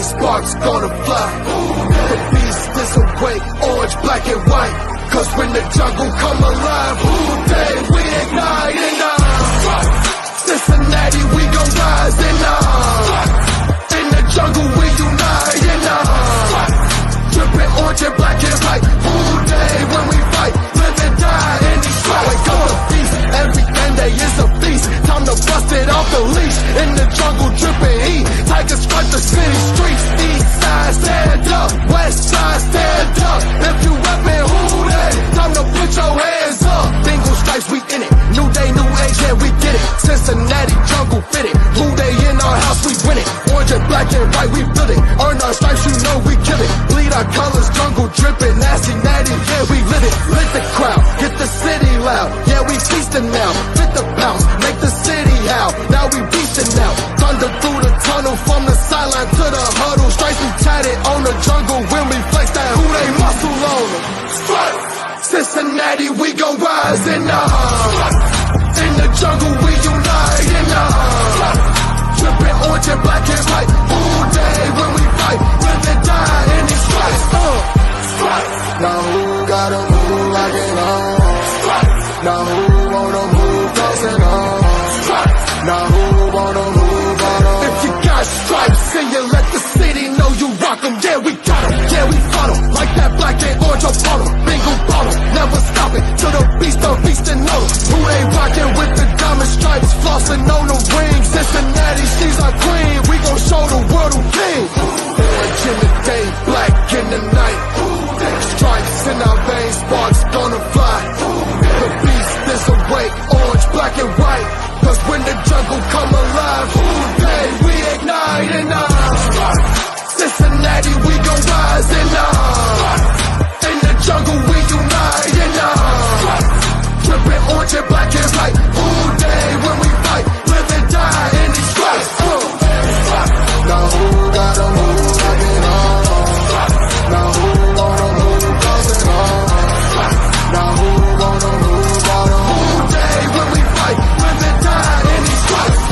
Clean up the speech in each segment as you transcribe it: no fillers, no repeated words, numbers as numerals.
sparks gonna fly. The beast is awake, orange, black, and white. Cause when the jungle come alive, day we ignite and Cincinnati, we gon' rise and in the jungle we unite and dripping orange and black and white. Day when we fight, live and die in these fights. Wake up the feast, every day is a feast. Time to bust it off the leash. In the jungle dripping heat, tigers strike the city streets. East side stand up, west side stand up. If you reppin' Hooday, time to put your hands up. Bengals stripes, we in it. New day, new age, yeah, we get it. Cincinnati jungle fitted. Hooday in our house, we win it. Orange and black and white, we build it. Earn our stripes, you know we kill it. Bleed our colors, jungle dripping. Nasty, natty, yeah, we lit it. Lit the crowd, get the city loud. Yeah, we feasting now. Fit the bounce, make the city howl. Now we beastin' now. Thunder through the tunnel, from the sideline to the huddle. Stripes we tatted on the jungle when we flex that Hooday muscle on them. Cincinnati, we gon' rise and in the jungle we unite and dripping orange and black and white. Hooday when we fight, live and die in these stripes. Now who gotta move like it on? Now who wanna move close and on? Now who wanna move on? If you got stripes and you let the city know you rock 'em, yeah we got 'em, yeah we fought 'em. Like that black and orange upon 'em, Bengal bottom, never stopping till the beast and know 'em. Who they rockin' with the diamond stripes, flossin' on the ring. Cincinnati, she's our queen, we gon' show the world who king. Orange in the day, black in the night. Stripes in our veins, sparks gonna fly. The beast is awake, orange, black and white. Cause when the jungle come alive, day we ignite and Cincinnati, we gon' rise and in the jungle we unite and dripping orange and black and white. Day when we fight, live and die in these stripes. Now who gotta move like it on? Now who wanna move close and on? Now who wanna move on? Day when we fight, live and die in these stripes.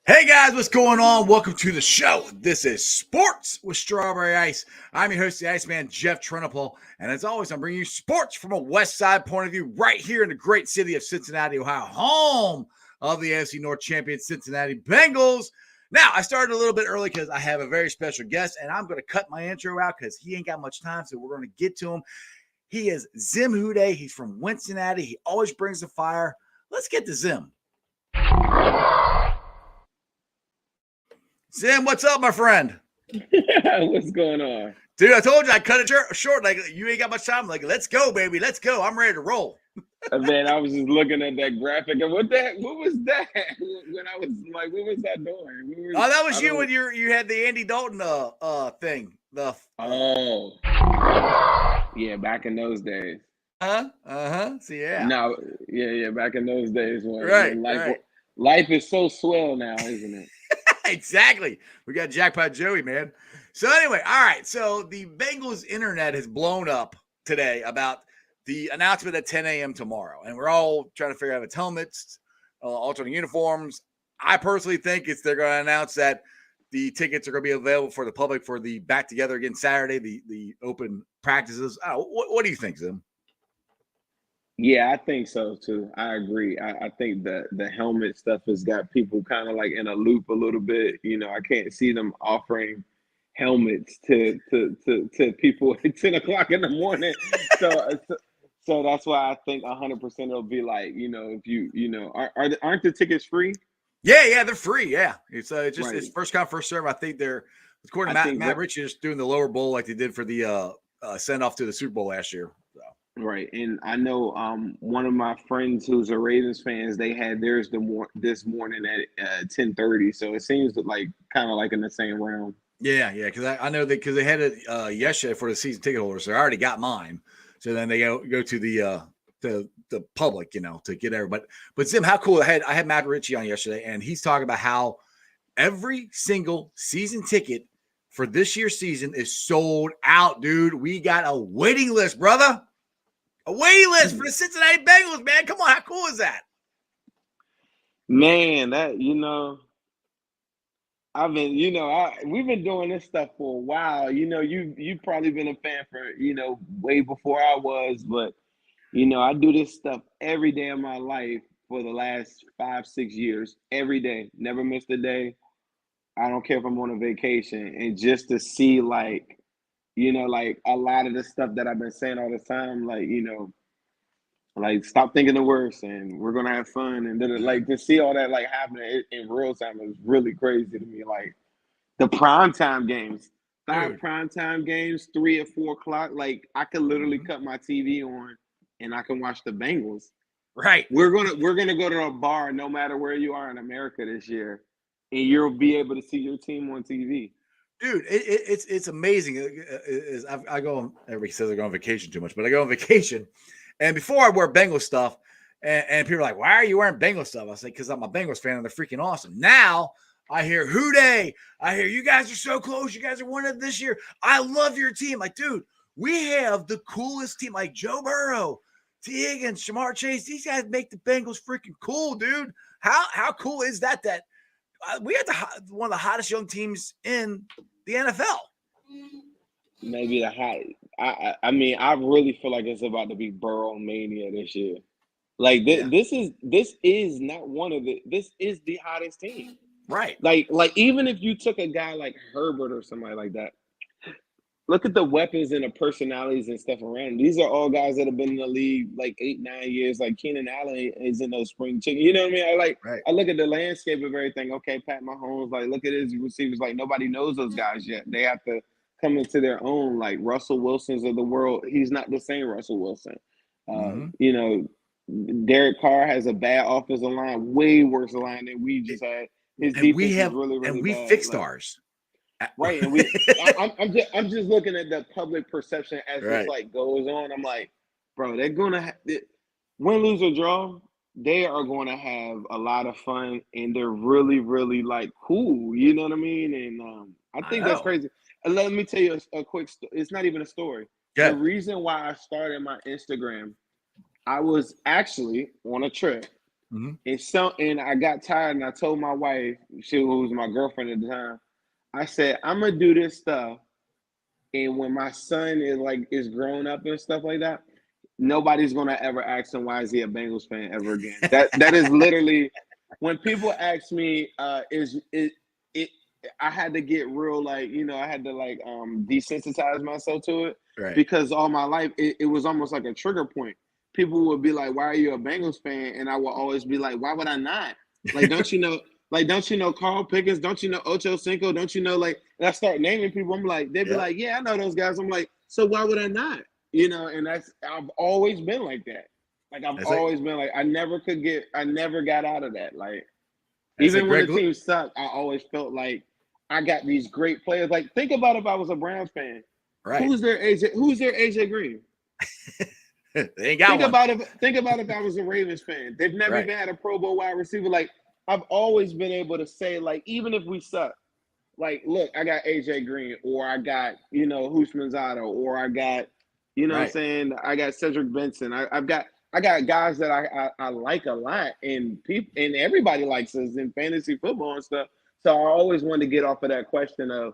Hey guys, what's going on? Welcome to the show. This is Sports with Strawberry Ice. I'm your host, the Iceman, Jeff Trenopole. And as always, I'm bringing you sports from a West Side point of view right here in the great city of Cincinnati, Ohio, home of the AFC North champion Cincinnati Bengals. Now, I started a little bit early because I have a very special guest, and I'm going to cut my intro out because he ain't got much time, so we're going to get to him. He is Zim Houday. He's from Cincinnati. He always brings the fire. Let's get to Zim. Zim, what's up, my friend? What's going on? Dude, I told you I'd cut it short. Like, you ain't got much time. Like, let's go, baby. Let's go. I'm ready to roll. Man, I was just looking at that graphic. And what was that? When I was like, what was that doing? That was you when you had the Andy Dalton thing. Oh. Yeah, back in those days. So, yeah. No, yeah, back in those days. When life is so swell now, isn't it? Exactly. We got Jackpot Joey, man. So anyway, all right. So the Bengals internet has blown up today about the announcement at 10 a.m. tomorrow. And we're all trying to figure out if it's helmets, alternate uniforms. I personally think they're going to announce that the tickets are going to be available for the public for the back together again Saturday, the open practices. What do you think, Zim? Yeah, I think so too. I agree. I think the helmet stuff has got people kind of like in a loop a little bit. You know, I can't see them offering helmets to people at 10 o'clock in the morning. So that's why I think 100% it'll be like, you know, if aren't the tickets free? Yeah, they're free. Yeah, it's just right. It's first come first serve. I think according to Matt Ritchie, is doing the lower bowl like they did for the send off to the Super Bowl last year. So. Right, and I know one of my friends who's a Ravens fan, they had theirs this morning at 10:30. So it seems like kind of like in the same realm. Yeah, because I know because they had it yesterday for the season ticket holders. So I already got mine. So then they go to the public, you know, to get everybody. But Zim, how cool! I had Matt Ritchie on yesterday, and he's talking about how every single season ticket for this year's season is sold out, dude. We got a waiting list, brother. A waiting list for the Cincinnati Bengals, man. Come on, how cool is that? Man, that, you know, we've been doing this stuff for a while. You've probably been a fan for, way before I was, but I do this stuff every day of my life for the last 5, 6 years. Every day, never missed a day. I don't care if I'm on a vacation, and just to see like a lot of the stuff that I've been saying all the time, like stop thinking the worst, and we're gonna have fun, and then like to see all that like happening in real time is really crazy to me. Like the primetime games, five Dude. primetime games, 3 or 4 o'clock. Like I could literally Mhm. cut my TV on and I can watch the Bengals. Right. We're gonna go to a bar no matter where you are in America this year, and you'll be able to see your team on TV. Dude, it's amazing. I go on, everybody says I go on vacation too much, but I go on vacation, and before I wear Bengals stuff, and people are like, "Why are you wearing Bengals stuff?" I say, "Because I'm a Bengals fan and they're freaking awesome." Now I hear "Hooday!" I hear you guys are so close. You guys are winning this year. I love your team. Like, dude, we have the coolest team. Like Joe Burrow, T. Higgins, Shamar Chase. These guys make the Bengals freaking cool, dude. How cool is that? We had one of the hottest young teams in the NFL. Maybe the high. I mean, I really feel like it's about to be Burrow mania this year. Like Yeah. this is not one of the. This is the hottest team. Right. Like even if you took a guy like Herbert or somebody like that, look at the weapons and the personalities and stuff around. These are all guys that have been in the league like 8, 9 years. Like Keenan Allen is in those spring chicken. You know what I mean? Right. I look at the landscape of everything. Okay, Pat Mahomes. Like look at his receivers. Like nobody knows those guys yet. They have to come into their own. Like Russell Wilson's of the world. He's not the same Russell Wilson. Mhm. Derek Carr has a bad offensive line, way worse line than we just had. His defense is really, really we bad. fixed Like, ours. right, and I'm just looking at the public perception as this Right. like goes on. I'm like, bro, they're gonna win, lose or draw. They are going to have a lot of fun, and they're really, really like cool. You know what I mean? And I I think that's know. crazy. And let me tell you a quick. It's not even a story. The Good. reason why I started my Instagram, I was actually on a trip, Mhm. and I got tired, and I told my wife, who was my girlfriend at the time, I said, I'm gonna do this stuff, and when my son is growing up and stuff like that, nobody's gonna ever ask him why is he a Bengals fan ever again. That is literally when people ask me, is it it I had to get real, like, I had to like desensitize myself to it, Right. because all my life it was almost like a trigger point. People would be like, why are you a Bengals fan? And I would always be like, why would I not? Like, don't you know? Like, don't you know Carl Pickens? Don't you know Ocho Cinco? Don't you know, like, and I start naming people. I'm like, they'd be Yep. like, yeah, I know those guys. I'm like, so why would I not? And I've always been like that. Like, I've It's like always been like, I never got out of that. Like, it's like even when the Greg. team sucked, I always felt like I got these great players. Like, think about if I was a Browns fan. Right. Who's their AJ Green? They ain't got Think one. about it. Think about if I was a Ravens fan. They've never Right. even had a Pro Bowl wide receiver. Like, I've always been able to say, like, even if we suck, like, look, I got AJ Green, or I got, Hoosh Manzato, or I got, what I'm Right. saying, I got Cedric Benson. I got guys that I like a lot, and everybody likes us in fantasy football and stuff. So I always wanted to get off of that question of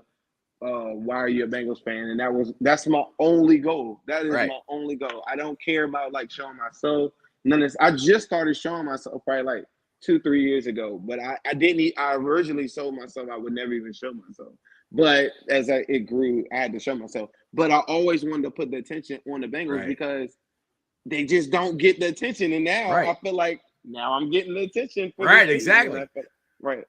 why are you a Bengals fan? And that's my only goal. That is Right. my only goal. I don't care about like showing myself. None of this. I just started showing myself probably like 2-3 years ago, but I didn't. I originally told myself I would never even show myself. But as it grew, I had to show myself. But I always wanted to put the attention on the Bengals, Right. because they just don't get the attention. And now Right. I feel like now I'm getting the attention for Right, this team. exactly. Right.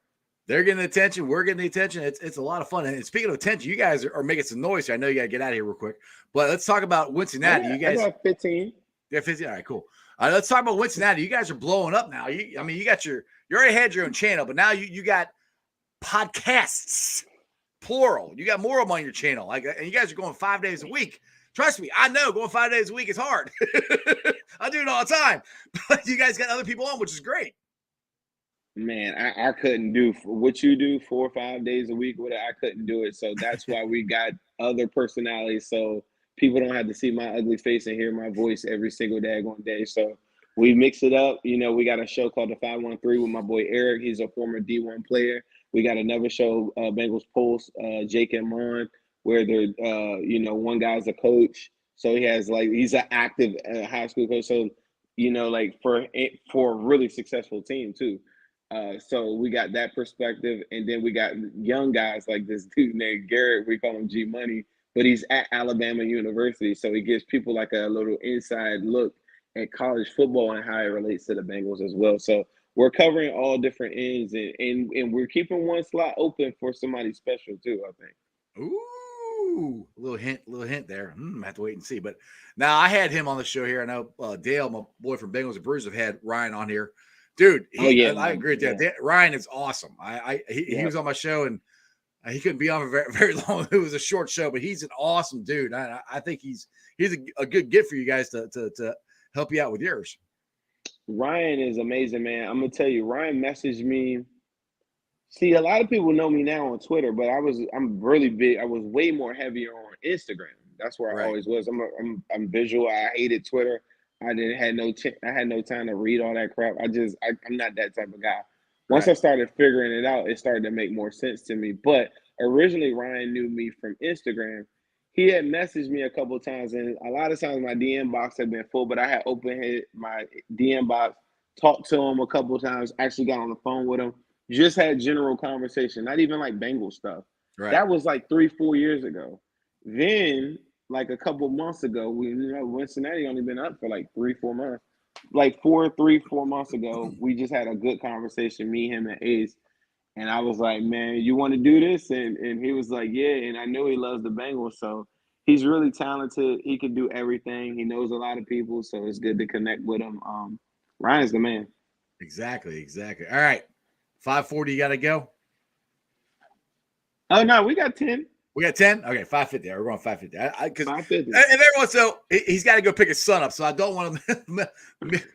They're getting the attention. We're getting the attention. It's a lot of fun. And speaking of attention, you guys are making some noise here. I know you got to get out of here real quick. But let's talk about Cincinnati. You guys I got 15. Yeah, 15. All right, cool. Let's talk about Cincinnati. You guys are blowing up now. You got you already had your own channel, but now you got podcasts, plural. You got more of them on your channel. And you guys are going 5 days a week. Trust me, I know going 5 days a week is hard. I do it all the time. But you guys got other people on, which is great. Man, I couldn't do what you do 4 or 5 days a week. I couldn't do it. So that's why we got other personalities. So people don't have to see my ugly face and hear my voice every single daggone day. So we mix it up. We got a show called The 513 with my boy Eric. He's a former D1 player. We got another show, Bengals Pulse, Jake and Mon, where they're, one guy's a coach. So he's an active high school coach. So, for a really successful team too. So we got that perspective. And then we got young guys like this dude named Garrett. We call him G Money, but he's at Alabama University. So he gives people like a little inside look at college football and how it relates to the Bengals as well. So we're covering all different ends, and we're keeping one slot open for somebody special too, I think. Ooh, a little hint there. I have to wait and see. But now I had him on the show here. I know Dale, my boy from Bengals and Brews, have had Ryan on here. Dude, I agree with that. Yeah. Ryan is awesome. He was on my show, and he couldn't be on for very, very long. It was a short show, but he's an awesome dude. I think he's a good gift for you guys to help you out with yours. Ryan is amazing, man. I'm gonna tell you, Ryan messaged me. See, a lot of people know me now on Twitter, but I'm really big. I was way more heavier on Instagram. That's where I always was. I'm visual. I hated Twitter. I had no time to read all that crap. I'm not that type of guy. Once I started figuring it out, it started to make more sense to me. But originally, Ryan knew me from Instagram. He had messaged me a couple of times, and a lot of times my DM box had been full, but I had opened my DM box, talked to him a couple of times, actually got on the phone with him, just had general conversation, not even like Bengal stuff. Right. That was like 3-4 years ago. Then, like a couple months ago, Cincinnati only been up for like 3-4 months. Like 3-4 months ago, we just had a good conversation, me, him, and Ace. And I was like, man, you want to do this? And he was like, yeah. And I knew he loves the Bengals. So he's really talented. He can do everything. He knows a lot of people. So it's good to connect with him. Ryan's the man. Exactly. All right. 5:40, you got to go? Oh, no, we got 10. We got 10? Okay, 5:50. We're going 5:50. 5:50. And everyone, so he's got to go pick his son up. So I don't want to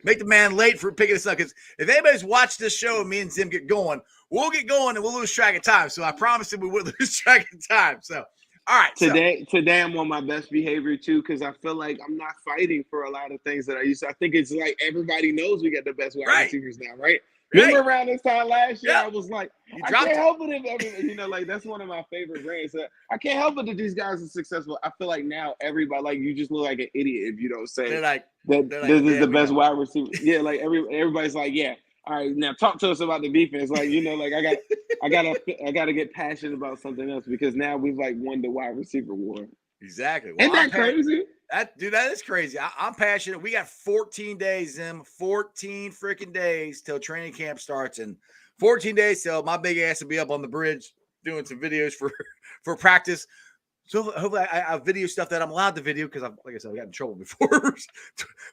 make the man late for picking his son. Because if anybody's watched this show and me and Tim get going, we'll get going and we'll lose track of time. So I promised him we would lose track of time. So, all right. Today I'm on my best behavior too, because I feel like I'm not fighting for a lot of things that I used to. I think it's like everybody knows we got the best wide receivers now, right? Remember around this time last year, I was like, I can't help it if that's one of my favorite brands. I can't help it that these guys are successful. I feel like now everybody, like, you just look like an idiot if you don't say this is the best wide receiver. Yeah, like everybody's like, yeah. All right, now talk to us about the defense. Like, I gotta get passionate about something else because now we've like won the wide receiver war. Exactly. Well, isn't that crazy? That is crazy. I'm passionate. We got 14 days, 14 freaking days till training camp starts, and 14 days till my big ass will be up on the bridge doing some videos for practice. So hopefully I have video stuff that I'm allowed to video because like I said, I got in trouble before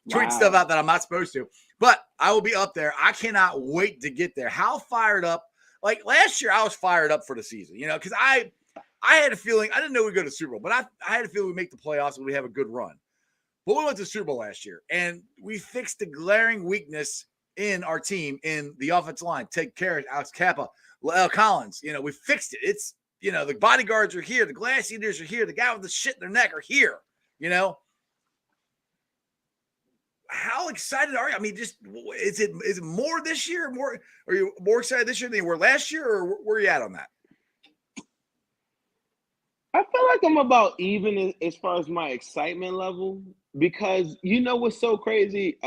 tweeting stuff out that I'm not supposed to. But I will be up there. I cannot wait to get there. How fired up? Like last year, I was fired up for the season, because I had a feeling, I didn't know we'd go to the Super Bowl, but I had a feeling we'd make the playoffs and we'd have a good run. But we went to the Super Bowl last year, and we fixed the glaring weakness in our team in the offensive line. Take care of Alex Kappa, Collins. We fixed it. It's, the bodyguards are here. The glass eaters are here. The guy with the shit in their neck are here, How excited are you? I mean, just is it more this year? Are you more excited this year than you were last year, or where are you at on that? I feel like I'm about even as far as my excitement level because what's so crazy?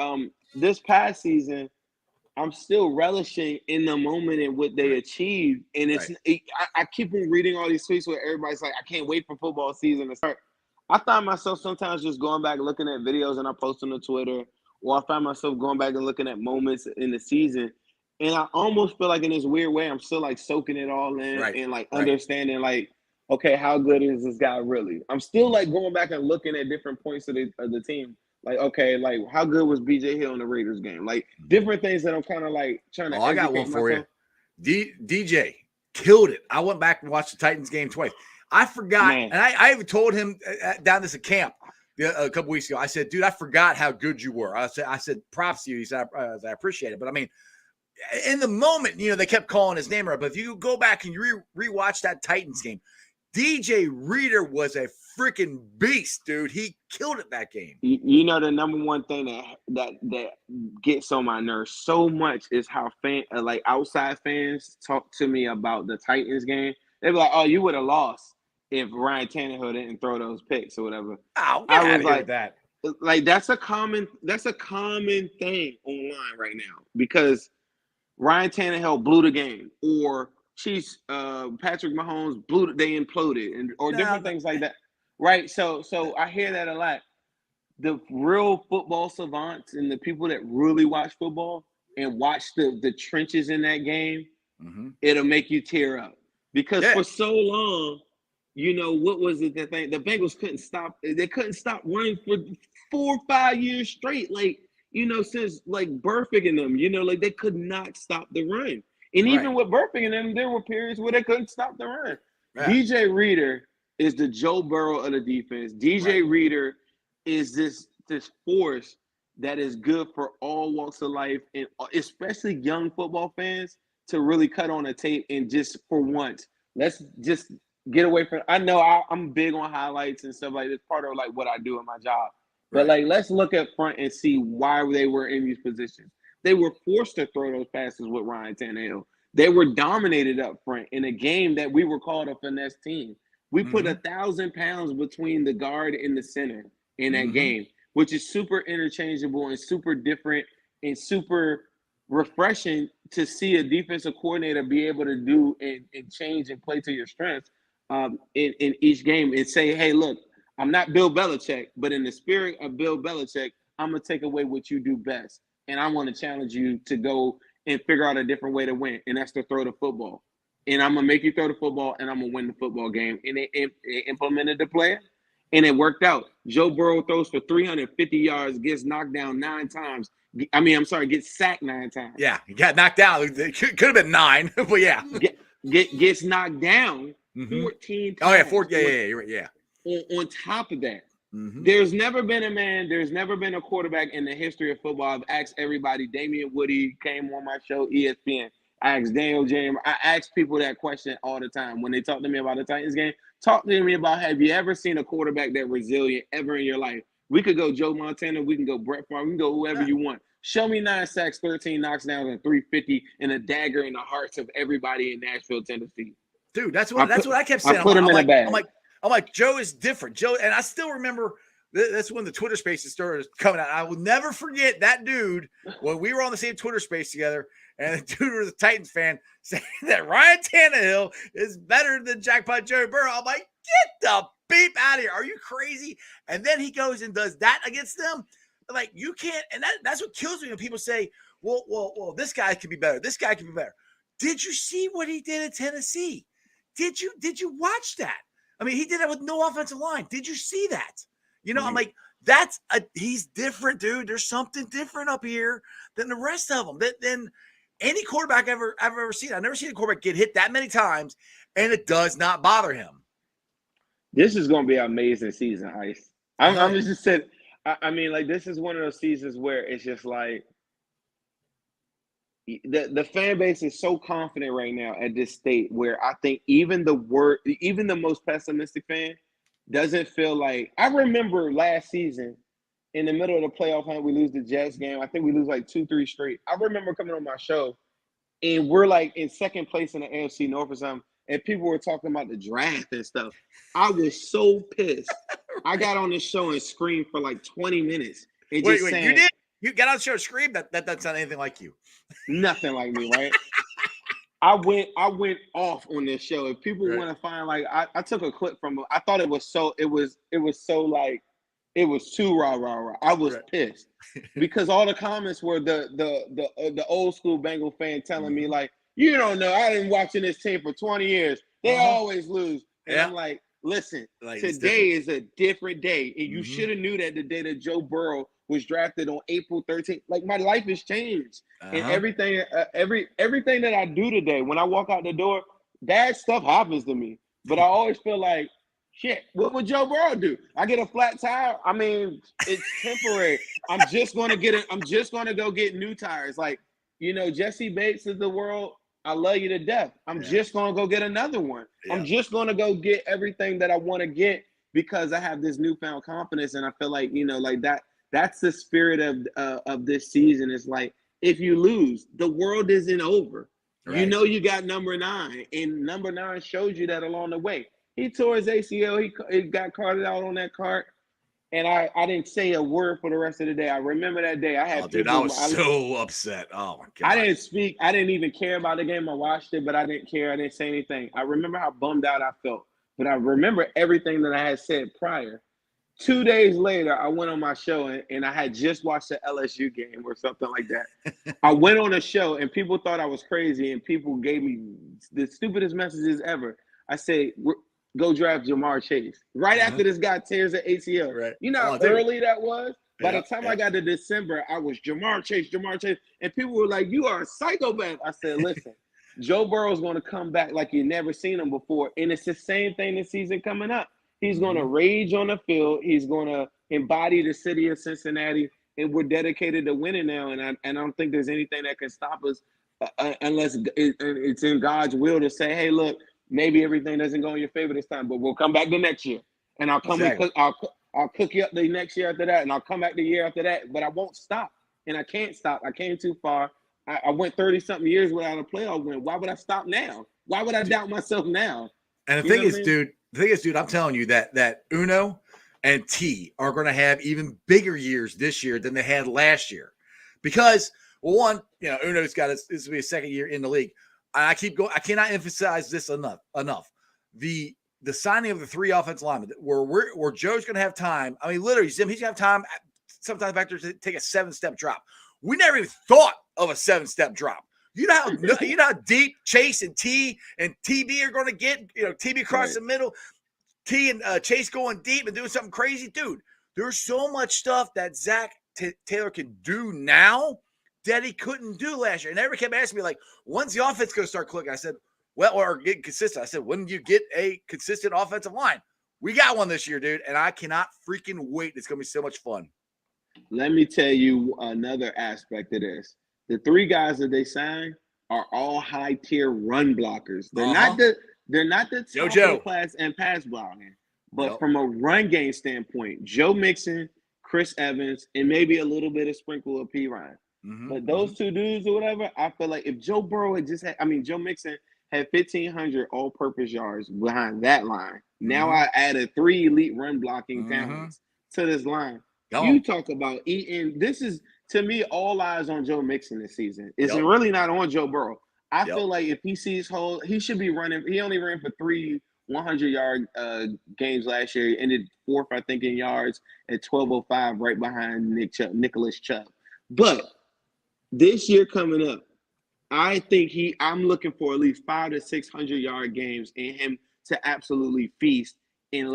This past season, I'm still relishing in the moment and what they achieved, and I keep on reading all these tweets where everybody's like, "I can't wait for football season to start." I find myself sometimes just going back looking at videos and I post them on Twitter, or I find myself going back and looking at moments in the season, and I almost feel like in this weird way I'm still like soaking it all in and like understanding like, okay, how good is this guy really? I'm still like going back and looking at different points of the team. Like, okay, like how good was BJ Hill in the Raiders game? Like different things that I'm kind of like trying to. I got one for you. DJ killed it. I went back and watched the Titans game twice. I forgot, and I even told him down this at camp a couple weeks ago. I said, dude, I forgot how good you were. I said, props to you. He said, I appreciate it. But I mean, in the moment, they kept calling his name right. But if you go back and you rewatch that Titans game, DJ Reader was a freaking beast, dude. He killed it that game. You know, the number one thing that gets on my nerves so much is how like outside fans talk to me about the Titans game. They be like, "Oh, you would have lost if Ryan Tannehill didn't throw those picks or whatever." Oh, get out of here with that. Like that's a common thing online right now because Ryan Tannehill blew the game, or Patrick Mahomes they imploded, or different things like that, right? So I hear that a lot. The real football savants and the people that really watch football and watch the trenches in that game, it'll make you tear up because for so long, you know, what was it? The Bengals couldn't stop. They couldn't stop running for 4 or 5 years straight. Like, you know, since like Burfict and them, you know, like they could not stop the run. And even with Burfict and them, there were periods where they couldn't stop the run. Yeah. DJ Reader is the Joe Burrow of the defense. DJ Reader is this force that is good for all walks of life, and especially young football fans to really cut on a tape and just for once, let's just get away from. I know I'm big on highlights and stuff like this, part of like what I do in my job. But like, let's look up front and see why they were in these positions. They were forced to throw those passes with Ryan Tannehill. They were dominated up front in a game that we were called a finesse team. We put 1,000 pounds between the guard and the center in that game, which is super interchangeable and super different and super refreshing to see a defensive coordinator be able to do and change and play to your strengths in each game and say, hey, look, I'm not Bill Belichick, but in the spirit of Bill Belichick, I'm going to take away what you do best. And I want to challenge you to go and figure out a different way to win, and that's to throw the football. And I'm going to make you throw the football, and I'm going to win the football game. And they implemented the plan, and it worked out. Joe Burrow throws for 350 yards, gets knocked down 9 times. Gets sacked 9 times. Yeah, he got knocked down. It could have been 9, but yeah. Gets knocked down 14 times. Oh, yeah, 4. Yeah. On top of that, there's never been a quarterback in the history of football. I've asked everybody. Damian Woody came on my show, ESPN. I asked Daniel James. I ask people that question all the time when they talk to me about the Titans game. Talk to me about, have you ever seen a quarterback that resilient ever in your life? We could go Joe Montana. We can go Brett Favre. We can go whoever you want. Show me 9 sacks, 13 knockdowns, and 350, and a dagger in the hearts of everybody in Nashville, Tennessee. Dude, that's what I kept saying. I put him in a bag. I'm like, Joe is different. Joe, and I still remember that's when the Twitter spaces started coming out. I will never forget that dude when we were on the same Twitter space together, and the dude was a Titans fan saying that Ryan Tannehill is better than Jackpot Joe Burrow. I'm like, get the beep out of here. Are you crazy? And then he goes and does that against them. Like, you can't, and that's what kills me when people say, well, this guy could be better. This guy could be better. Did you see what he did at Tennessee? Did you watch that? I mean, he did that with no offensive line. Did you see that? You know, I'm like, he's different, dude. There's something different up here than the rest of them. Than any quarterback I've ever seen. I've never seen a quarterback get hit that many times, and it does not bother him. This is going to be an amazing season, Ice. I'm just saying. I mean, like, this is one of those seasons where it's just like the fan base is so confident right now at this state where I think even the most pessimistic fan doesn't feel like. I remember last season in the middle of the playoff hunt, we lose the Jets game. I think we lose like 2-3 straight. I remember coming on my show and we're like in second place in the AFC North or something, and people were talking about the draft and stuff. I was so pissed. I got on this show and screamed for like 20 minutes. And wait, you did? You got on the show and screamed? That doesn't sound anything like you. Nothing like me, right? I went off on this show. If people want to find, like, I took a clip from it. I thought it was so like, it was too rah. I was pissed because all the comments were the old school Bengal fan telling me, like, you don't know, I've been watching this team for 20 years. They always lose. And I'm like, listen, like, today is a different day. And you should have knew that the day that Joe Burrow was drafted on April 13th. Like, my life has changed. And everything that I do today, when I walk out the door, bad stuff happens to me. But I always feel like, shit, what would Joe Burrow do? I get a flat tire. I mean, it's temporary. I'm just going to go get new tires. Like, you know, Jesse Bates of the world, I love you to death. I'm just going to go get another one. Yeah. I'm just going to go get everything that I want to get because I have this newfound confidence. And I feel like, like that's the spirit of this season. It's like, if you lose, the world isn't over. Right. You got number 9, and number 9 showed you that along the way. He tore his ACL. He got carted out on that cart. And I didn't say a word for the rest of the day. I remember that day. I had dude, I was so upset. Oh my God. I didn't speak. I didn't even care about the game. I watched it, but I didn't care. I didn't say anything. I remember how bummed out I felt, but I remember everything that I had said prior. 2 days later, I went on my show and I had just watched the LSU game or something like that. I went on a show and people thought I was crazy and people gave me the stupidest messages ever. I said, go draft Jamar Chase. Right after this guy tears the ACL. Right. You know how early that was? By the time I got to December, I was Jamar Chase. And people were like, you are a psychopath. I said, listen, Joe Burrow's going to come back like you've never seen him before. And it's the same thing this season coming up. He's going to rage on the field. He's going to embody the city of Cincinnati. And we're dedicated to winning now. And I don't think there's anything that can stop us unless it's in God's will to say, hey, look, maybe everything doesn't go in your favor this time, but we'll come back the next year. And I'll come I'll cook you up the next year after that, and I'll come back the year after that. But I won't stop, and I can't stop. I came too far. I went 30-something years without a playoff win. Why would I stop now? Why would I doubt myself now? And the thing is, dude, I'm telling you that Uno and T are going to have even bigger years this year than they had last year. Because, well, one, Uno's got this will be his second year in the league. I keep going. I cannot emphasize this enough. The signing of the 3 offensive linemen where Joe's going to have time. I mean, literally, Zim, he's going to have time sometimes back there to take a 7-step drop. We never even thought of a 7-step drop. You know how deep Chase and T and TB are going to get. TB across the middle, T and Chase going deep and doing something crazy, dude. There's so much stuff that Zach Taylor can do now that he couldn't do last year. And everyone kept asking me, like, when's the offense going to start clicking? I said, well, or getting consistent. I said, when do you get a consistent offensive line? We got one this year, dude, and I cannot freaking wait. It's going to be so much fun. Let me tell you another aspect of this. The 3 guys that they signed are all high-tier run blockers. They're not the top of the class and pass blocking. But from a run game standpoint, Joe Mixon, Chris Evans, and maybe a little bit of sprinkle of P. Ryan. But those 2 dudes or whatever, I feel like if Joe Burrow had Joe Mixon had 1,500 all-purpose yards behind that line. Now I added 3 elite run blocking talents to this line. You talk about eating. This is, to me, all eyes on Joe Mixon this season. It's really not on Joe Burrow. I feel like if he sees he should be running. He only ran for 3 100-yard games last year. He ended 4th, I think, in yards at 12:05, right behind Nicholas Chubb. But this year coming up, I think I'm looking for at least 500 to 600-yard games and him to absolutely feast and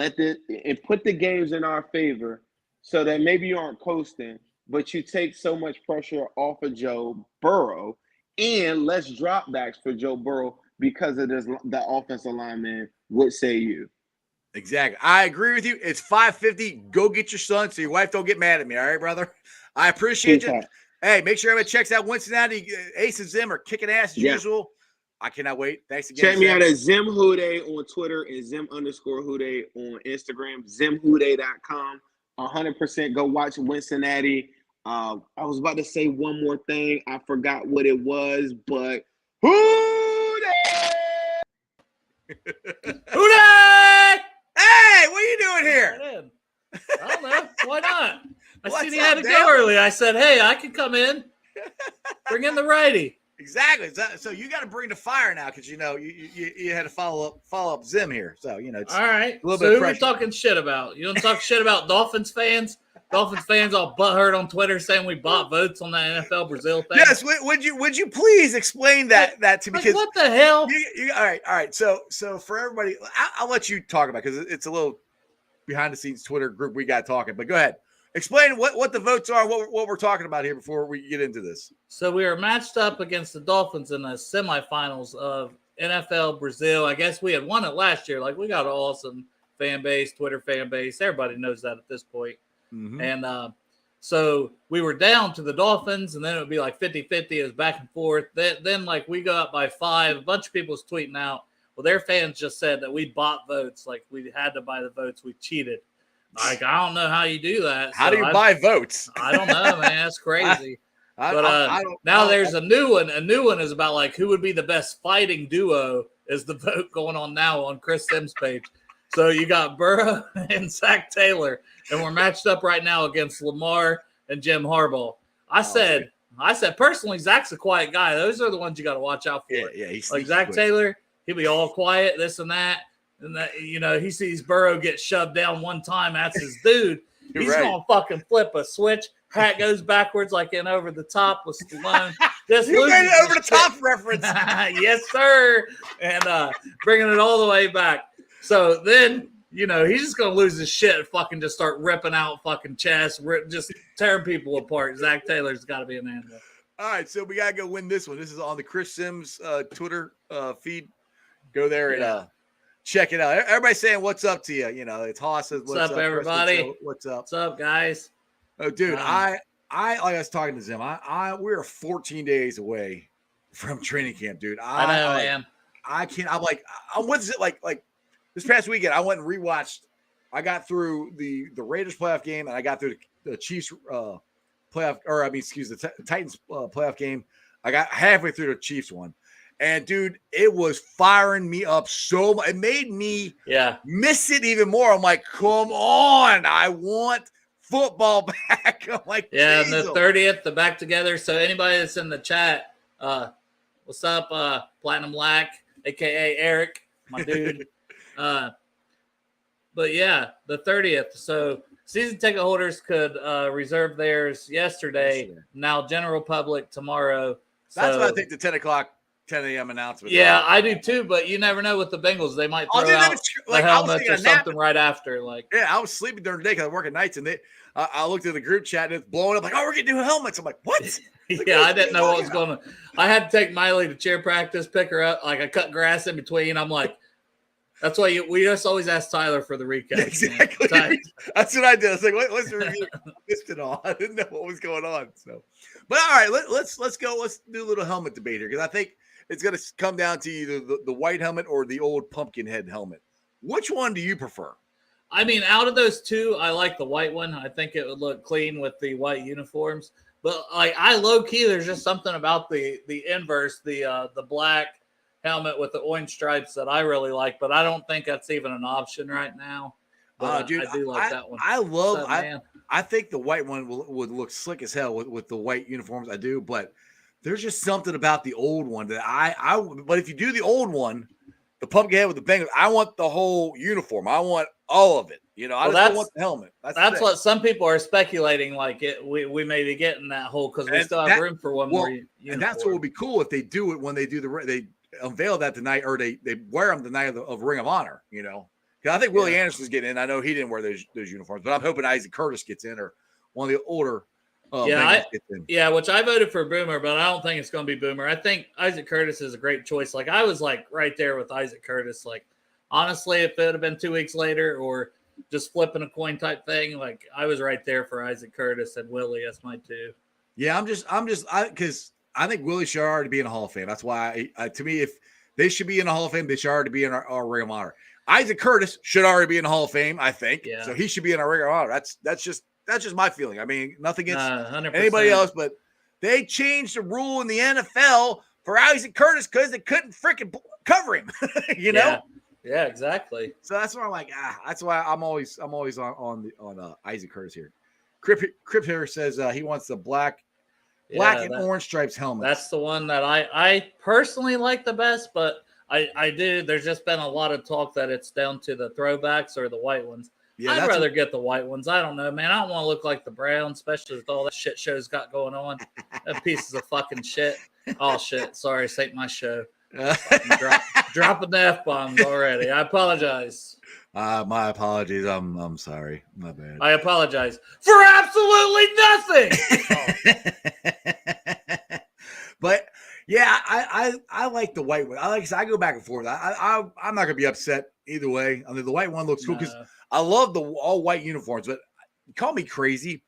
put the games in our favor so that maybe you aren't coasting, but you take so much pressure off of Joe Burrow and less dropbacks for Joe Burrow because of the offensive lineman would say you. Exactly. I agree with you. It's 5:50. Go get your son so your wife don't get mad at me. All right, brother? I appreciate you. Hey, make sure everybody checks out Cincinnati. Ace and Zim are kicking ass as usual. I cannot wait. Thanks again. Check me out at Zim Houday on Twitter and Zim_Houday on Instagram. ZimHouday.com. 100% go watch Cincinnati. I was about to say one more thing. I forgot what it was, but Houday! Houday! Hey, what are you doing here? I don't know. Why not? I seen he up, had to go early. I said, hey, I can come in. Bring in the righty. Exactly. So you got to bring the fire now because, you had to follow up Zim here. So, it's all right. A little so bit of who pressure. We talking shit about? You want to talk shit about Dolphins fans? Dolphins fans all butthurt on Twitter saying we bought votes on that NFL Brazil thing. Yes. Would you please explain that to me? Because what the hell? All right. So for everybody, I'll let you talk about it because it's a little behind the scenes Twitter group we got talking. But go ahead. Explain what the votes are, what we're talking about here before we get into this. So we are matched up against the Dolphins in the semifinals of NFL Brazil. I guess we had won it last year. Like, we got an awesome fan base, Twitter fan base. Everybody knows that at this point. And So we were down to the Dolphins, and then it would be like 50-50. It was back and forth. Then like we go up by 5. A bunch of people was tweeting out, well, their fans just said that we bought votes. Like we had to buy the votes. We cheated. Like, I don't know how you do that. How do you buy votes? I don't know, man. That's crazy. Now there's a new one. A new one is about like who would be the best fighting duo is the vote going on now on Chris Sims' page. So you got Burrow and Zach Taylor, and we're matched up right now against Lamar and Jim Harbaugh. I said personally, Zach's a quiet guy. Those are the ones you got to watch out for. Yeah, he's like Zach Taylor. He'll be all quiet, this and that. And that, he sees Burrow get shoved down one time. That's his dude. He's right. going to fucking flip a switch. Hat goes backwards like in Over the Top with Stallone. Just you made an Over the Top reference. Yes, sir. And bringing it all the way back. So then, he's just going to lose his shit and fucking just start ripping out fucking chests, just tearing people apart. Zach Taylor's got to be an animal. All right, so we got to go win this one. This is on the Chris Sims Twitter feed. Go there and check it out. Everybody's saying what's up to you. It's Haas says what's up, everybody. What's up? What's up, guys? Oh, dude, I like I was talking to Zim. We're 14 days away from training camp, dude. I know, man. I can't. I'm what's it like this past weekend? I went and rewatched. I got through the Raiders playoff game, and I got through the Chiefs playoff, the Titans playoff game. I got halfway through the Chiefs one. And, dude, it was firing me up so much. It made me miss it even more. I'm like, come on. I want football back. I'm like, and the 30th, the back together. So anybody that's in the chat, what's up, Platinum Black, a.k.a. Eric, my dude. But, yeah, the 30th. So season ticket holders could reserve theirs yesterday. Now general public tomorrow. That's what I think the 10 a.m. announcement. Yeah, I do too, but you never know with the Bengals. They might throw out the helmets or something right after. I was sleeping during the day because I work at nights, and I looked at the group chat, and it's blowing up like, we're getting new helmets. I'm like, what? I didn't know what was going on. I had to take Miley to cheer practice, pick her up. Like, I cut grass in between. I'm like, that's why we just always ask Tyler for the recap. Exactly. That's what I did. I was like, what's the review? I missed it all. I didn't know what was going on. So, but all right, let's go. Let's do a little helmet debate here because I think it's going to come down to either the white helmet or the old pumpkin head helmet. Which one do you prefer? I mean, out of those two, I like the white one. I think it would look clean with the white uniforms. But I low key, there's just something about the inverse, the black helmet with the orange stripes that I really like. But I don't think that's even an option right now. Dude, I do like that one. I think the white one would look slick as hell with the white uniforms. I do, but there's just something about the old one that but if you do the old one, the pumpkin head with the Bengals, I want the whole uniform. I want all of it. I just don't want the helmet. That's what some people are speculating. Like we may be getting that whole because we still have room for one more uniform. And that's what would be cool if they do it when they do they unveil that tonight or they wear them the night of Ring of Honor. Because I think Willie Anderson's getting in. I know he didn't wear those uniforms, but I'm hoping Isaac Curtis gets in or one of the older. Which I voted for Boomer, but I don't think it's going to be Boomer. I think Isaac Curtis is a great choice. Like I was right there with Isaac Curtis. Like honestly, if it would have been 2 weeks later or just flipping a coin type thing, like I was right there for Isaac Curtis and Willie. That's my two. Yeah, because I think Willie should already be in the Hall of Fame. That's why to me, if they should be in the Hall of Fame, they should already be in our Ring of Honor. Isaac Curtis should already be in the Hall of Fame, I think. Yeah. So he should be in our Ring of Honor. That's just my feeling. I mean, nothing against anybody else, but they changed the rule in the NFL for Isaac Curtis because they couldn't freaking cover him. know? Yeah, exactly. So that's why I'm like, that's why I'm always on Isaac Curtis here. Crip here says he wants the black and orange stripes helmet. That's the one that I personally like the best, but I do. There's just been a lot of talk that it's down to the throwbacks or the white ones. Yeah, I'd rather get the white ones. I don't know, man. I don't want to look like the Browns, especially with all that shit shows got going on. That pieces of fucking shit. Oh, shit. Sorry, this ain't my show. Dropping the F-bombs already. I apologize. My apologies. I'm sorry. My bad. I apologize for absolutely nothing. But yeah, I like the white one. I go back and forth. I'm not gonna be upset either way. I mean, the white one looks cool because I love the all white uniforms. But call me crazy.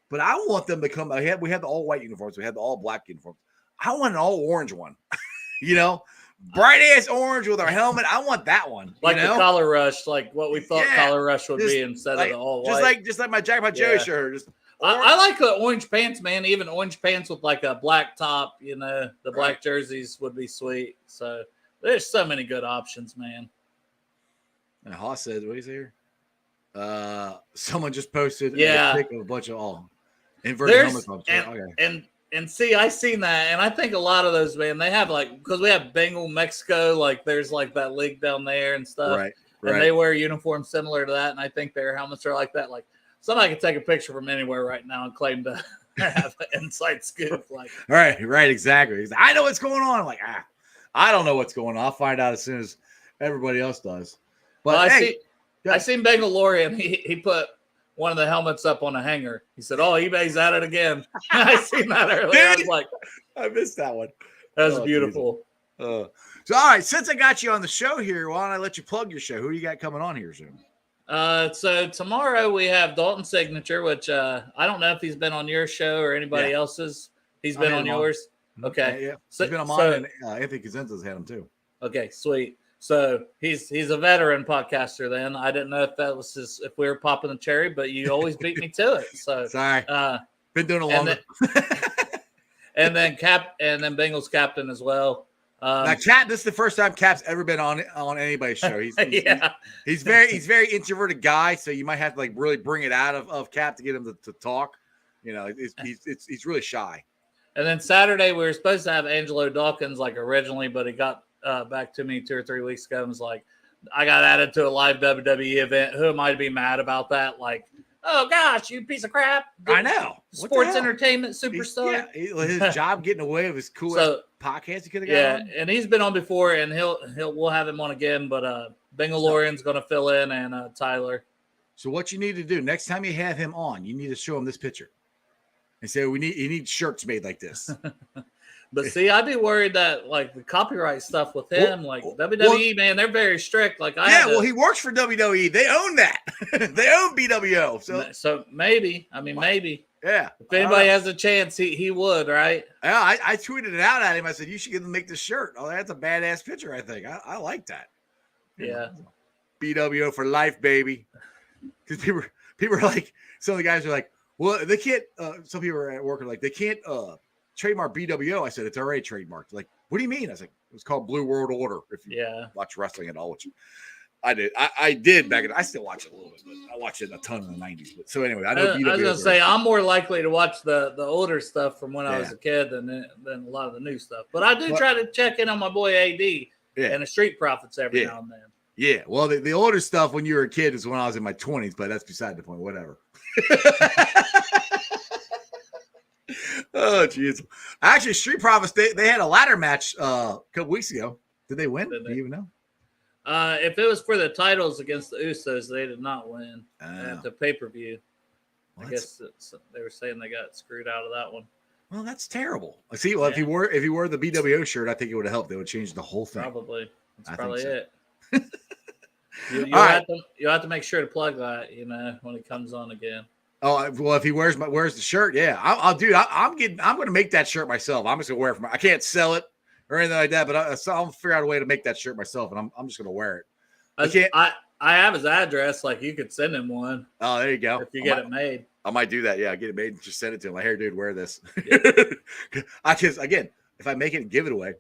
But I want them to come. We had the all white uniforms. We had the all black uniforms. I want an all orange one. Bright ass orange with our helmet. I want that one. Like the collar rush, like what we thought collar rush would be instead of the all white. Just like my Jackpot Joe shirt. I like the orange pants, man. Even orange pants with like a black top. The black jerseys would be sweet. So there's so many good options, man. And Haas said, "What is here?" Someone just posted a pic of a bunch of all inverted helmets. And see, I seen that, and I think a lot of those, man, they have because we have Bengal Mexico, like there's like that league down there and stuff, right? And they wear uniforms similar to that, and I think their helmets are like that. Like somebody could take a picture from anywhere right now and claim to have an inside scoop. Like, right, exactly. I know what's going on. I'm like, I don't know what's going on. I'll find out as soon as everybody else does. But I seen Bengalorian. He put one of the helmets up on a hanger. He said, "Oh, eBay's at it again." I seen that earlier. I was like, I missed that one. That was beautiful. So, all right, since I got you on the show here, why don't I let you plug your show? Who do you got coming on here soon? So tomorrow we have Dalton Signature, which I don't know if he's been on your show or anybody else's. He's been on yours. Okay. Yeah. He's been on mine, and Anthony Kazenza's had him too. Okay, sweet. So he's a veteran podcaster. Then I didn't know if that was if we were popping the cherry, but you always beat me to it. So sorry. Been doing it longer. And then Bengals captain as well. Now, Cap, this is the first time Cap's ever been on anybody's show. He's very introverted guy, so you might have to really bring it out of Cap to get him to talk. He's really shy. And then Saturday we were supposed to have Angelo Dawkins originally, but he got back to me 2 or 3 weeks ago and was like, I got added to a live WWE event. Who am I to be mad about that? Oh gosh, you piece of crap. I know. Sports entertainment superstar. His job getting away with his cool podcast he could have got on. And he's been on before, and we'll have him on again. But Bengalorian's going to fill in, and Tyler. So what you need to do next time you have him on, you need to show him this picture and say he needs shirts made like this. But see, I'd be worried that the copyright stuff with him, WWE, man, they're very strict. He works for WWE. They own that. They own BWO. So maybe. Maybe. Yeah. If anybody has a chance, he would, right? Yeah, I tweeted it out at him. I said, you should get him to make this shirt. Oh, that's a badass picture, I think. I like that. Yeah. BWO for life, baby. Because people are like, some of the guys are like, well, they can't, some people are at work are like, they can't trademark BWO. I said, it's already trademarked. Like, what do you mean? I was like, it was called Blue World Order. If you watch wrestling at all, which I did. I did back in, I still watch it a little bit, but I watched it a ton in the 90s. But so anyway, I know BWO. I was going to say, I'm more likely to watch the older stuff from when I was a kid than a lot of the new stuff. But I do try to check in on my boy AD and the Street Profits every now and then. Yeah. Well, the older stuff when you were a kid is when I was in my 20s, but that's beside the point. Whatever. Oh, jeez. Actually, Street Profits, they had a ladder match a couple weeks ago. Did they win? Do you even know? If it was for the titles against the Usos, they did not win at the pay-per-view. Well, I guess they were saying they got screwed out of that one. Well, that's terrible. See, if he wore the BWO shirt, I think it would have helped. They would change the whole thing. Probably. That's probably it. You'll have to make sure to plug that, when it comes on again. Oh, well, if he wears the shirt, yeah, I'm going to make that shirt myself. I'm just going to wear it I can't sell it or anything like that, but I'll figure out a way to make that shirt myself, and I'm just going to wear it. I have his address. You could send him one. Oh, there you go. If you get it made. I might do that. Yeah, get it made and just send it to him. Like, here, dude, wear this. Yeah. Again, if I make it and give it away.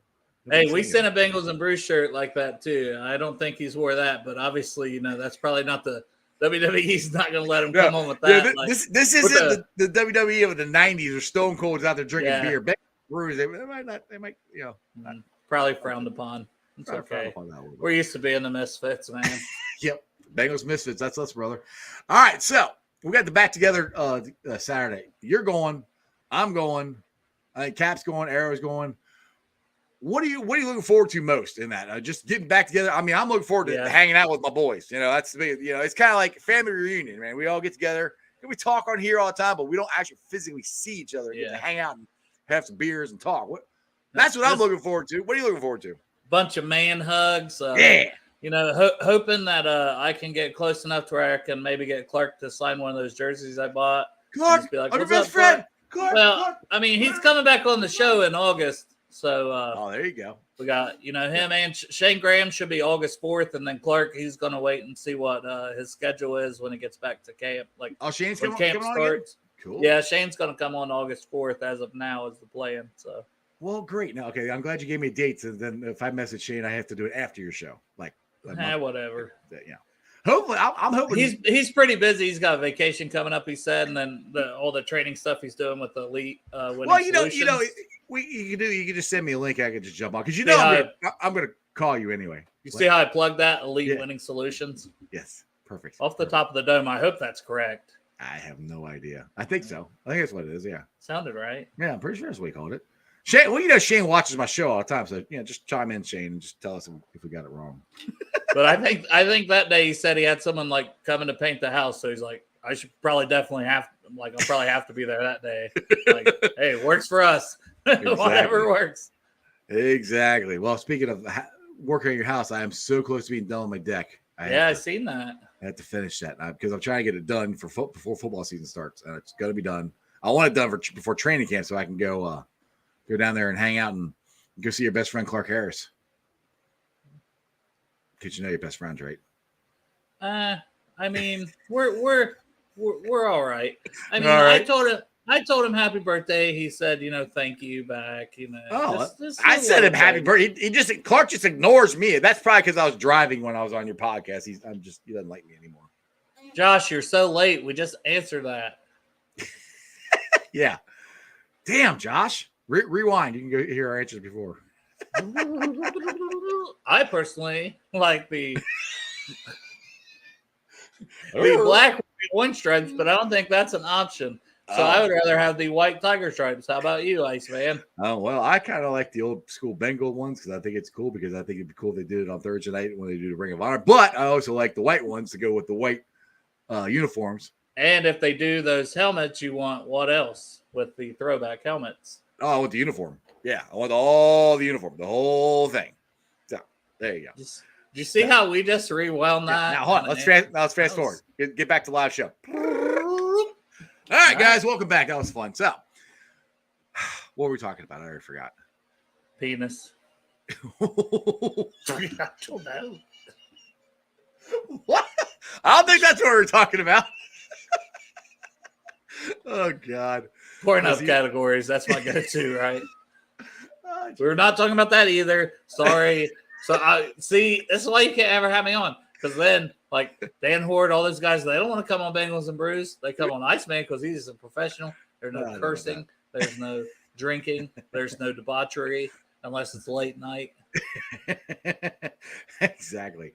Hey, we sent a Bengals and Bruce shirt like that too. I don't think he's wore that, but obviously, that's probably not the WWE's not going to let him come on with that. Yeah, this isn't the WWE of the 90s where Stone Cold's out there drinking beer. Bengals, Brewers, they might, probably frowned upon. It's okay. We're used to being the misfits, man. Yep. Bengals misfits. That's us, brother. All right. So we got the back together Saturday. You're going. I'm going. I think Cap's going. Arrow's going. What are you looking forward to most in that? Just getting back together. I mean, I'm looking forward to hanging out with my boys. That's the big. It's kind of like family reunion, man. We all get together. We talk on here all the time, but we don't actually physically see each other. Get to hang out and have some beers and talk. That's what I'm looking forward to. What are you looking forward to? Bunch of man hugs. Hoping that I can get close enough to where I can maybe get Clark to sign one of those jerseys I bought. Clark, Just be like, I'm your "What's best up, friend. Clark?" Clark, Well, Clark. I mean, he's coming back on the show in August, so Oh, there you go. we got him and Shane Graham should be August 4th, and then Clark, he's gonna wait and see what his schedule is when he gets back to camp. Like, Shane's when coming camp on starts. again? Cool. Yeah, Shane's gonna come on August 4th as of now is the plan. So. Well, great. No, okay. I'm glad you gave me dates, and then if I message Shane, I have to do it after your show, like Whatever. Yeah. Hopefully, I'm hoping he's pretty busy. He's got a vacation coming up, he said, and then all the training stuff he's doing with the elite. Well, you can just send me a link. I can just jump on because I'm gonna call you anyway. You see how I plugged that Elite Winning Solutions? Yes, perfect. Off the top of the dome. I hope that's correct. I have no idea. I think so. I think that's what it is. Yeah, sounded right. Yeah, I'm pretty sure that's what he called it. Shane, well, Shane watches my show all the time, so just chime in, Shane, and just tell us if we got it wrong. But I think that day he said he had someone like coming to paint the house, so he's like, I should probably definitely I'll probably have to be there that day. Like, hey, it works for us. Exactly. Whatever works. Exactly. Well, speaking of working on your house, I am so close to being done with my deck. I've seen that. I have to finish that because I'm trying to get it done before football season starts, and it's going to be done. I want it done before training camp so I can go down there and hang out and go see your best friend Clark Harris. Because you know your best friends, right? I mean, we're all right. I mean, right. I told him happy birthday. He said, thank you back. I said him happy birthday. Clark just ignores me. That's probably because I was driving when I was on your podcast. He doesn't like me anymore. Josh, you're so late. We just answered that. Yeah. Damn, Josh. Rewind. You can go hear our answers before. I personally like the black one stripes, but I don't think that's an option. So I would rather have the white tiger stripes. How about you, Iceman? Oh, well, I kind of like the old school Bengal ones because I think it's cool because I think it'd be cool if they did it on Thursday night when they do the Ring of Honor. But I also like the white ones to go with the white uniforms. And if they do those helmets, you want what else with the throwback helmets? Oh, I want the uniform. Yeah, I want all the uniform, the whole thing. So there you go. Did you see how we just rewound that? Now, hold on. Let's fast forward. Get back to live show. All right, guys, welcome back. That was fun. So, what were we talking about? I already forgot. Penis. I don't know. What? I don't think that's what we're talking about. Oh, God. Pouring up categories. That's my go-to, right? We're not talking about that either. Sorry. So, see, this is why you can't ever have me on. Because then, like, Dan Horde, all those guys, they don't want to come on Bengals and Brews. They come on Iceman because he's a professional. There's no cursing. There's no drinking. There's no debauchery unless it's late night. Exactly.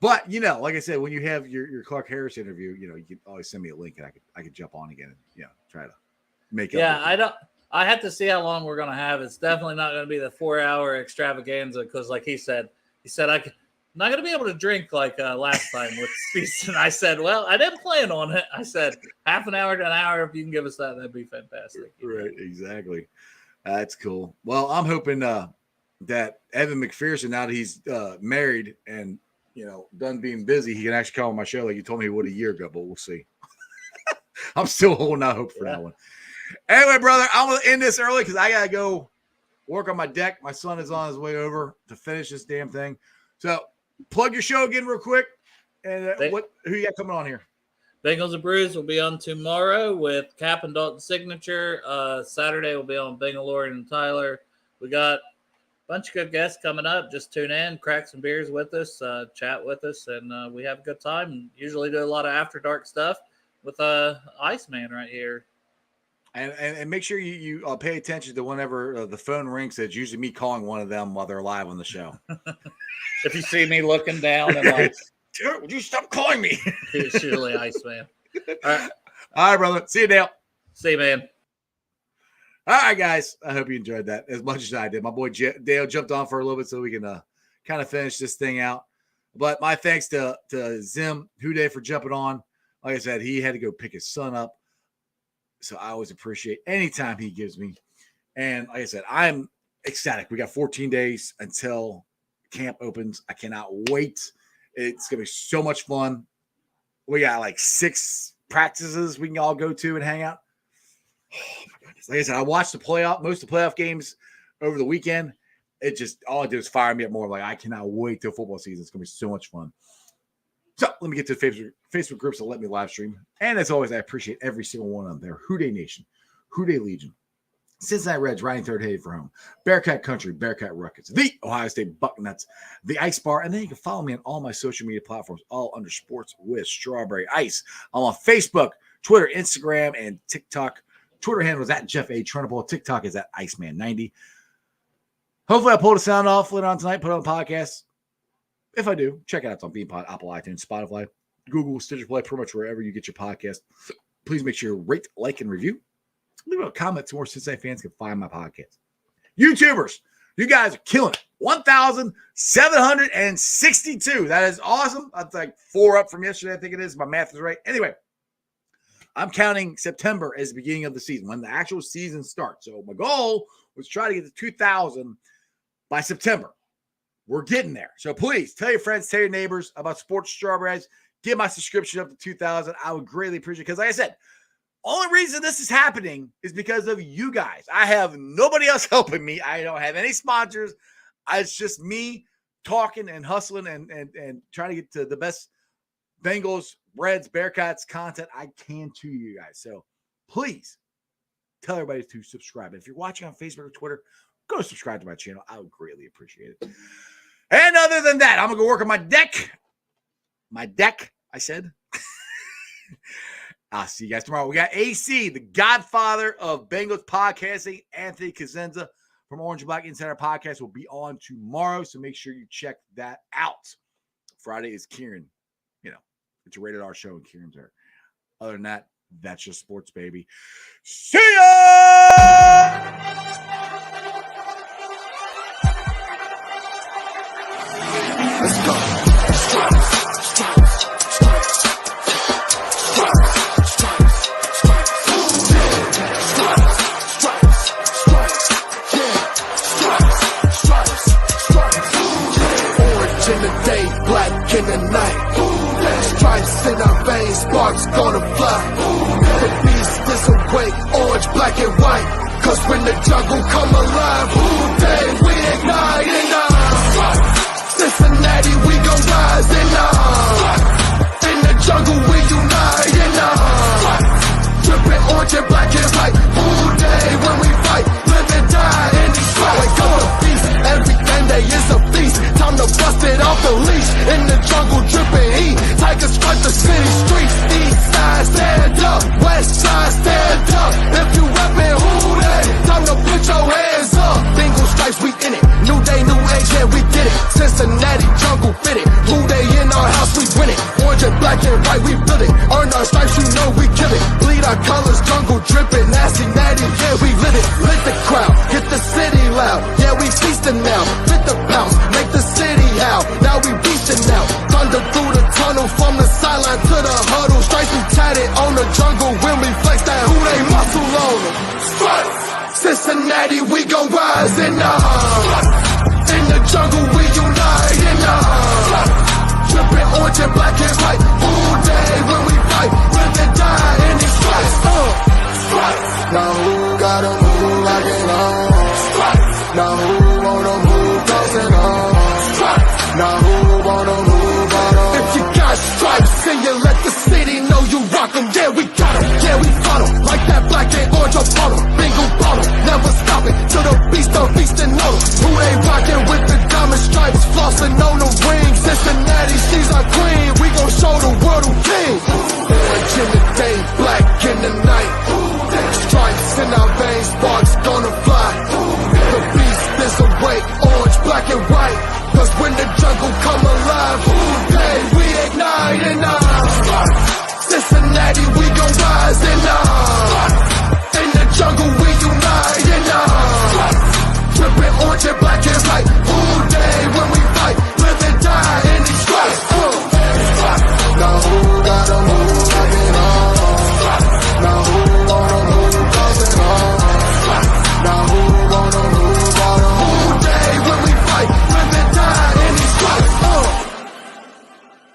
But, like I said, when you have your Clark Harris interview, you can always send me a link and I could jump on again and, try to make it. Yeah, I have to see how long we're going to have. It's definitely not going to be the 4-hour extravaganza because, like he said I'm not going to be able to drink like last time with Speedson. I said, well, I didn't plan on it. I said half an hour to an hour. If you can give us that, that'd be fantastic. Right, exactly. That's cool. Well, I'm hoping that Evan McPherson, now that he's married and, done being busy, he can actually come on my show like you told me he would a year ago, but we'll see. I'm still holding out hope for that one. Anyway, brother, I'm going to end this early because I got to go work on my deck. My son is on his way over to finish this damn thing. So plug your show again real quick. And who you got coming on here? Bengals and Brews will be on tomorrow with Cap and Dalton Signature. Saturday will be on Bangalore and Tyler. We got a bunch of good guests coming up. Just tune in, crack some beers with us, chat with us, and we have a good time. Usually do a lot of after dark stuff with Iceman right here. And make sure you pay attention to whenever the phone rings. It's usually me calling one of them while they're live on the show. If you see me looking down and like, dude, would you stop calling me? It's usually Iceman. All right, brother. See you, Dale. See you, man. All right, guys. I hope you enjoyed that as much as I did. My boy Dale jumped on for a little bit so we can kind of finish this thing out. But my thanks to Zim Todey for jumping on. Like I said, he had to go pick his son up. So I always appreciate any time he gives me. And like I said, I'm ecstatic. We got 14 days until camp opens. I cannot wait. It's going to be so much fun. We got like 6 practices we can all go to and hang out. Oh my goodness. Like I said, I watched most of the playoff games over the weekend. It just, all it did was fire me up more. Like, I cannot wait till football season. It's going to be so much fun. So let me get to the Facebook groups that let me live stream. And as always, I appreciate every single one of them there. Houday Nation, Houday Legion, Cincinnati Reds, riding third headed for home, Bearcat Country, Bearcat Ruckus, the Ohio State Bucknuts, the Ice Bar, and then you can follow me on all my social media platforms, all under Sports with Strawberry Ice. I'm on Facebook, Twitter, Instagram, and TikTok. Twitter handle is at Jeff A. Trunable. TikTok is at Iceman90. Hopefully, I pull the sound off later on tonight, put it on the podcast. If I do, check it out. It's on Beanpod, Apple, iTunes, Spotify, Google, Stitcher Play, pretty much wherever you get your podcast. Please make sure you rate, like, and review. Leave a comment so more Cincinnati fans can find my podcast. YouTubers, you guys are killing it. 1,762. That is awesome. That's like 4 up from yesterday, I think it is. My math is right. Anyway, I'm counting September as the beginning of the season, when the actual season starts. So my goal was to try to get to 2,000 by September. We're getting there. So please tell your friends, tell your neighbors about Sports Strawberries. Get my subscription up to 2,000. I would greatly appreciate it. Because like I said, only reason this is happening is because of you guys. I have nobody else helping me. I don't have any sponsors. It's just me talking and hustling and trying to get to the best Bengals, Reds, Bearcats content I can to you guys. So please tell everybody to subscribe. If you're watching on Facebook or Twitter, go subscribe to my channel. I would greatly appreciate it. And other than that, I'm going to go work on my deck. My deck, I said. I'll see you guys tomorrow. We got AC, the godfather of Bengals podcasting, Anthony Cosenza from Orange and Black Insider Podcast will be on tomorrow, so make sure you check that out. Friday is Kieran. You know, it's a rated R show, and Kieran's there. Other than that, that's just sports, baby. See ya! Let's go. Orange in the day, black in the night. Stripes in our veins, sparks gonna fly. The beast is awake, orange, black and white. Cause when the jungle come alive, Houday, we ignite. Cincinnati, we gon' rise and